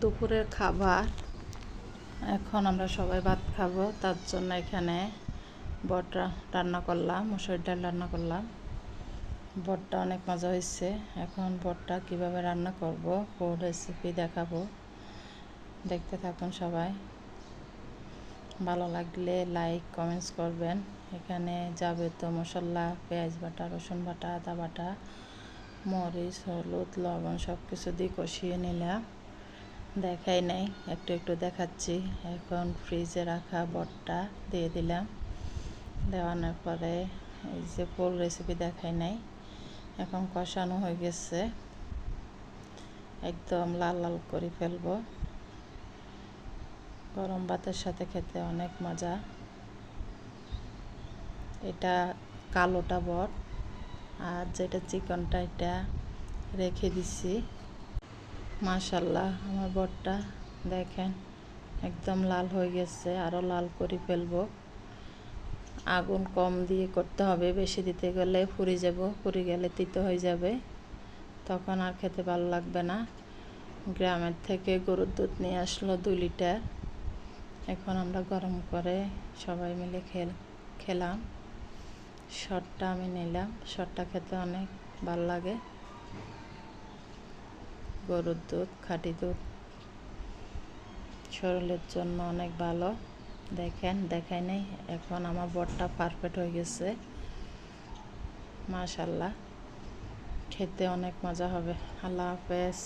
দুপুরের খাবার। এখন আমরা সবাই ভাত খাবো, তার জন্য এখানে বটটা রান্না করলাম, মসুর ডাল রান্না করলাম। বটটা অনেক মজা হয়েছে। এখন বটটা কিভাবে রান্না করব পুরো রেসিপি দেখাবো, দেখতে থাকুন সবাই। ভালো লাগলে লাইক কমেন্টস করবেন। এখানে যাবে তো মশলা, পেঁয়াজ বাটা, রসুন বাটা, আদা বাটা, মরিচ, হলুদ, লবণ সব কিছু দিয়ে কষিয়ে নিলাম। দেখাই নাই, একটু একটু দেখাচ্ছি। এখন ফ্রিজে রাখা বটটা দিয়ে দিলাম। দেওয়ানোর পরে এই যে ফুল রেসিপি দেখাই নাই, এখন কষানো হয়ে গেছে, একদম লাল লাল করে ফেলবো। গরম ভাতের সাথে খেতে অনেক মজা। এটা কালোটা বট, আর যেটা চিকনটা এটা রেখে দিছি। মাশাল্লাহ, আমার বটটা দেখেন একদম লাল হয়ে গেছে, আরও লাল করে ফেলবো। আগুন কম দিয়ে করতে হবে, বেশি দিতে গেলে পুড়ে যাব, পুড়ে গেলে তিতো হয়ে যাবে, তখন আর খেতে ভালো লাগবে না। গ্রামের থেকে গরুর দুধ নিয়ে আসলো 2 লিটার। এখন আমরা গরম করে সবাই মিলে খেলাম। শটটা আমি নিলাম, শটটা খেতে অনেক ভালো লাগে। গরুর দুধ, খাঁটি দুধ শরীরের জন্য অনেক ভালো। দেখেন, দেখাই নেই, এখন আমার বটটা পারফেক্ট হয়ে গেছে। মাশাল্লাহ, খেতে অনেক মজা হবে। আল্লাহ হাফেজ।